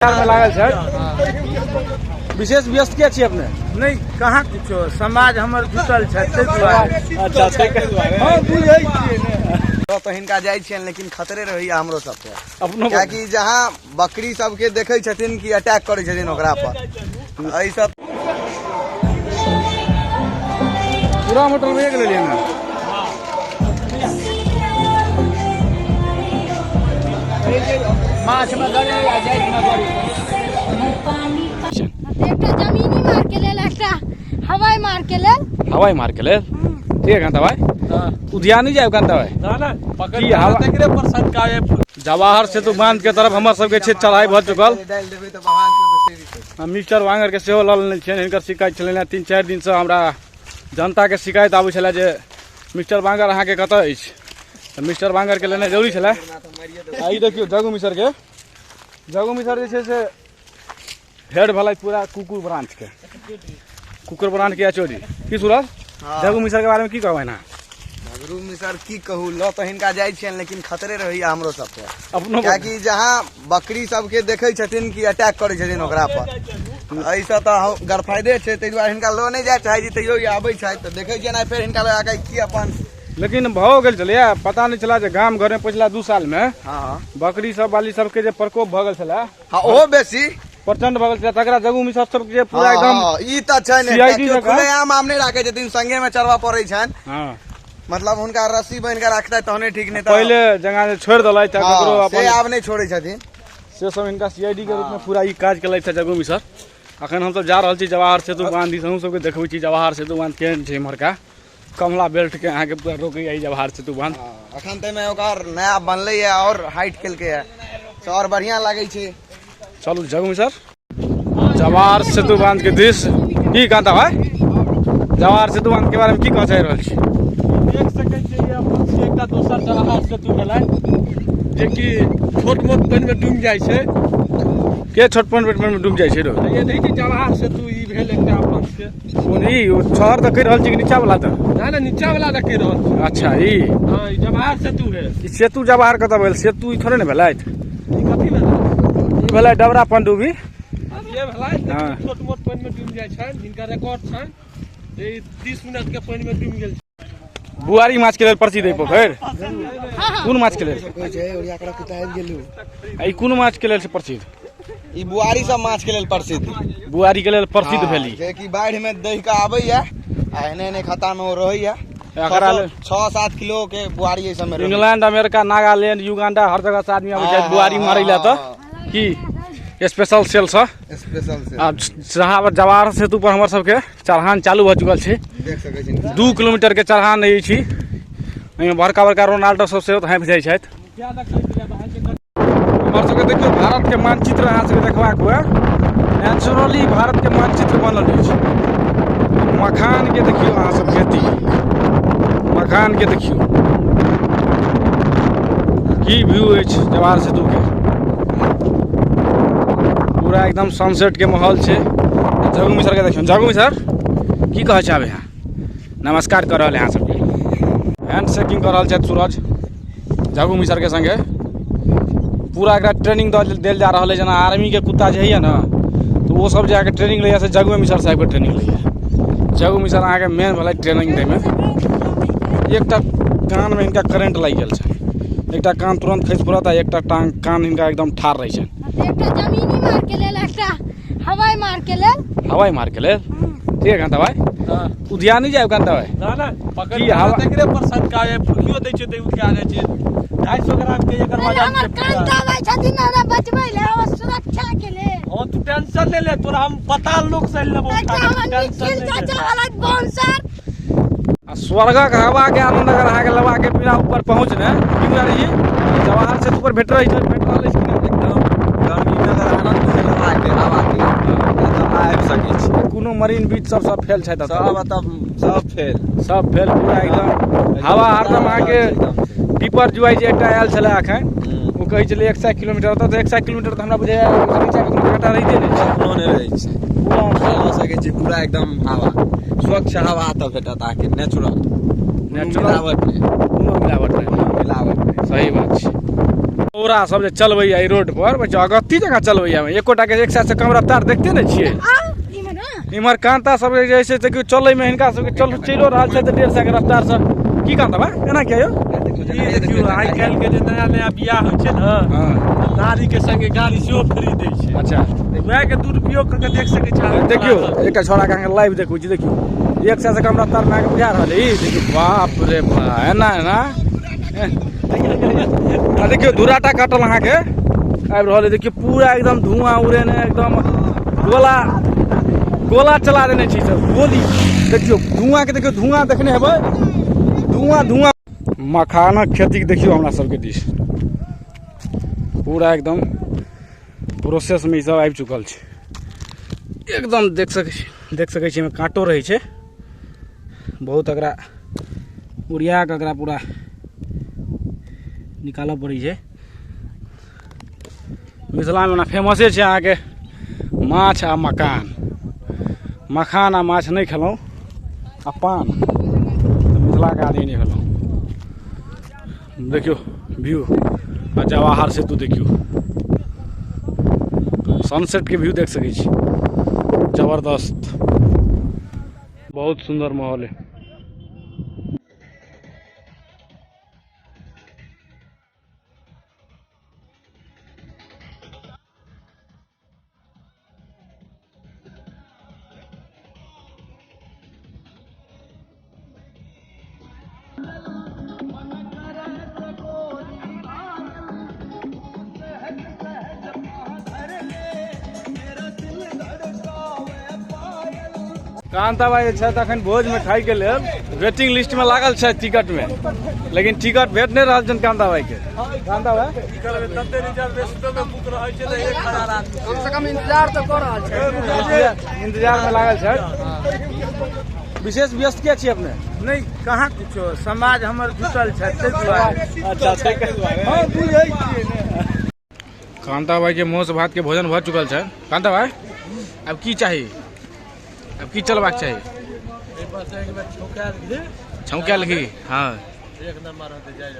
में लागल छै विशेष व्यस्त के छी अपने नहीं कहाँ कुछो समाज हमर जुटल छै तै दुआरे। अच्छा तै के दुआरे हां बुझै छियै ने तो हिनका जाइ छियन लेकिन खतरे रही हमरो सब पे अपनो कि जहाँ बकरी सबके देखे छथिन कि अटैक करे छथिन ओकरा पर एहि सब पूरा होटल में एक ले लिया ना माछ में गरे आ जाय में गरे एकटा जमीनी मार के लेल एकटा हवाई मार के लेल ठीक है कांता भाई उद्यानी जाए कांता भाई ना ना पकड़ की हवा तकरे पर सटकाए जवाहर सेतु बांध के तरफ हमर सबके क्षेत्र चढ़ाई भ चुकल डाल देबै त बहान के बसेरी मिस्टर वांगर के सेहो लल नहि छै हिनकर शिकायत छलै 3-4 दिन से हमरा जनता के शिकायत आबै छलै जे मिस्टर वांगर अहाँ के कतऽ अछि त मिस्टर वांगर के लेना जरूरी छलै आई देखियो जगू मिसर जे छै से हेड भलाई पूरा कुकुर ब्रांच के एचओडी की सूरज जगू मिसर के बारे में की कहबै ना गुरु मिसर की कहू ल तो हिनका जाइ छियन लेकिन खतरे रही हमरो सब पे अपनो कि जहाँ बकरी सबके देखे छथिन कि अटैक करे छथिन ओकरा पर एहि से तो गरफायदे छै तै दुआरे हिनका लो नहीं जाय चाहे छी तैयो आबै छै त देखे छियन आ फेर हिनका लगा की अपन लेकिन भऽ गेल छलै पता नहीं चला जे गाम घर में पिछला 2 साल में हां बकरी सब वाली सबके जे प्रकोप भऽ गेल छलै हां ओहो बेसी प्रचंड भऽ गेल छलै तकरा जगू मिसर सबके जे पूरा एकदम ई त छै ने CID जकाँ खुलेआम आम नहीं राखे छथिन संगे में चढ़वा पड़ै छन हां मतलब उनका रस्सी बांध के रखता तहने ठीक नहीं पहले जगह छोड़ दलै त ककरो से अपन आब नहीं छोड़े छथिन से सब इनका सीआईडी के रूप में पूरा ई काज केलै छै जगू मिसर अखन हम सब जा रहल छी जवाहर सेतु बांध दिस हम सबके देखबै छी जवाहर सेतु बांध केहन छै इम्हरका कमला बेल्ट के अहाँ के पूरा रोकै आई जवाहर सेतु बांध अखन तै में ओकर नया बनलै है और हाइट केलकै है तो और बढ़िया लागै छै चलू जगू मिसर जवाहर सेतु बांध के दिस की कहता भाई जवाहर सेतु बांध के बारे में की कह चाहि रहल छी देख सकै छियै ये अपन से एकटा दोसर जवाहर सेतु भेलै जे कि छोट मोट पानि में डूब जाइ छै के छोट पानि में डूब जाइ छै रो ये नहीं कि जवाहर सेतु ई भेल एकटा अपन से कोन ई शहर त कहि रहल छी कि नीचा वाला त ना ना नीचा वाला देख रहल छी अच्छा ई हां ई जवाहर सेतु है ई सेतु जवाहर कतऽ भेल सेतु ई थोड़े ने भेलैथ ई कथि भेलै ई भेलै डबरा पनडुब्बी ये भेलै हां छोट मोट पानि में डूब जाइ छै जिनका रिकॉर्ड छै ई 30 मिनट के पानि में डूब गेल बुआरी माछ के लेल प्रसिद्ध है पोखरि कोन माछ के लेल कोइ छै ओरिया करा कुता आबि गेलु ई कोन माछ के लेल प्रसिद्ध ई बुआरी सब माछ के लेल प्रसिद्ध बुआरी के लेल प्रसिद्ध भेली जे कि बाढ़ में दहि का आबै है आ एने खाता में रहै है एकरा लेल 6-7 किलो के बुआरी ए सब में इंग्लैंड अमेरिका नागालैंड युगांडा हर जगह से आदमी आबै छै बुआरी मारै ला त की स्पेशल सेल से स्पेशल से अब जवाहर सेतु पर हमर सबके चढ़ान चालू भ चुकल छै देख सकै छी 2 किलोमीटर के चढ़ान रहै छी एहिमे बड़का बड़का रोनाल्डो सब सेहो हाँफि जाइ छथि हमर सबके देखियो भारत के मानचित्र अहाँ सबके देखबाक हुए नेचुरली भारत के मानचित्र बनल अछि मखान के देखियो अहाँ सब खेती मखान के देखियो की व्यू अछि जवाहर सेतु के पूरा एकदम सनसेट के माहौल छै जगू मिसर के देखियो जगू मिसर की कहै छै आब यहाँ नमस्कार कर रहल यहाँ सबके हैंड शेकिंग कर रहल छथि सूरज जगू मिसर के संगे पूरा एकरा ट्रेनिंग देल जा रहल है जेना आर्मी के कुत्ता जे होइए ना तो वो सब जाके ट्रेनिंग लैया से जगू मिसर साहब के ट्रेनिंग लैया जगू मिसर अहाँ के मेन भेलै ट्रेनिंग दै में एकटा कान में इनका करंट लागि गेल छै एकटा कान तुरंत खसि पड़त आ एकटा टांग कान इनका एकदम ठाड़ रहै छै एकटा जमीनी मार के लेल एकटा हवाई मार के लेल ठीक है कांता भाई उद्यानी जाए कांता भाई ना ना पकड़ की हवा तकरे पर सटकाए फुकियो दै छै तै उठा जाइ छै 250 ग्राम के एकर वजन हमर कांता भाई छथिन हमरा बचबै ले और सुरक्षा के लेल हां तू टेंशन ले तोरा हम पताल लोग से लेबो एकटा हमर निखिल चाचा वाला बॉन्सर आ स्वर्गक हवा के आनंद अगर अहाँ के लबा के बिना ऊपर पहुँचने की रही जवाहर सेतु पर भेट रहल अछि एकदम गर्मी में अगर आनंद से लगा के हवा के आबि सकै छी कोनो मरीन बीच सब फेल छै सब सब फेल पूरा एकदम हवा हरदम अहाँ के टीपर जुआई जे एकटा आयल छलै अखन वो कहै छलै 100 किलोमीटर त 100 किलोमीटर त हमरा बुझाय नीचा के कोनो घाटा रहिते नहि छै कोनो नहि रहै छै पूरा लऽ सकै छी पूरा एकदम हवा स्वच्छ हवा त भेटत अहाँके नेचुरल मिलावट कोनो मिलावट नहि सही बात छै। पूरा सब जे चलबैया ई रोड पर बच्चा अगत्ती जगह चलबैया में एकोटा के एक साइड से कम रफ्तार देखते ने छियै। इमहर कांता सब जे छै से चलै में हिनका सब के चलो रहल छै 150 के रफ्तार से की कांता बा एना किया यौ? ई देखियो आइ काल्हि के जे नया नया बियाह होइ छै न, हां नारी के संगे गाड़ी सेहो फ्री दै छै। अच्छा वएह के दुरुपयोग करके देख सकै छै। देखियो एकटा छोड़ा के अहाँ लाइव देखू छी, देखियो 100 से कम रफ्तार में आके बुझा रहल ई देखियो बाप रे बा एना एना आ देखियो धुराटा काटल अहाँ के आबि रहल है। देखियो पूरा एकदम धुआं उड़े ने एकदम गोला गोला चला देने छी सब गोली। देखियो धुआं के देखियो धुआं देखने हेबै धुआं धुआं। मखानक खेती के देखियो हमरा सबके दिस पूरा एकदम प्रोसेस में ई सब आबि चुकल छै। एकदम देख सकै छी में कांटो रहै छै बहुत, एकरा उड़िया के एकरा पूरा निकालऽ पड़ै छै। मिथिला में फेमसे छै अहाँके माछ आ मकान। मखान आ माछ नहीं खेलौं आ पान मिथिला के आदमी नहीं खेलौं। देखियो व्यू आ जवाहर सेतु देखियो, सनसेट के व्यू देख सकै छी, जबरदस्त बहुत सुंदर माहौल है। कांता भाई छै अखन भोज में खाई के लेल वेटिंग लिस्ट में लागल छै टिकट में, लेकिन टिकट भेट नहीं रहल छन कांता भाई के। कांता भाई की करबे तते रिजर्वेशन में बुक रहै छै त 1000 आदमी कम से कम इंतजार तो कर रहल छै, इंतजार में लागल छै। विशेष व्यस्त के छी अपने? नहीं कहाँ कुछो, समाज हमर जुटल छै तै दुआरे। अच्छा ठीक है हां बुझै छियै ने। कांता भाई के मोस भात के भोजन भ चुकल छै। कांता भाई अब की चाहिए, अब की चलबाक चाहिए? बस एक बेर ठोकाल घी, छौंकाल घी। हाँ एक नंबर होते जाय।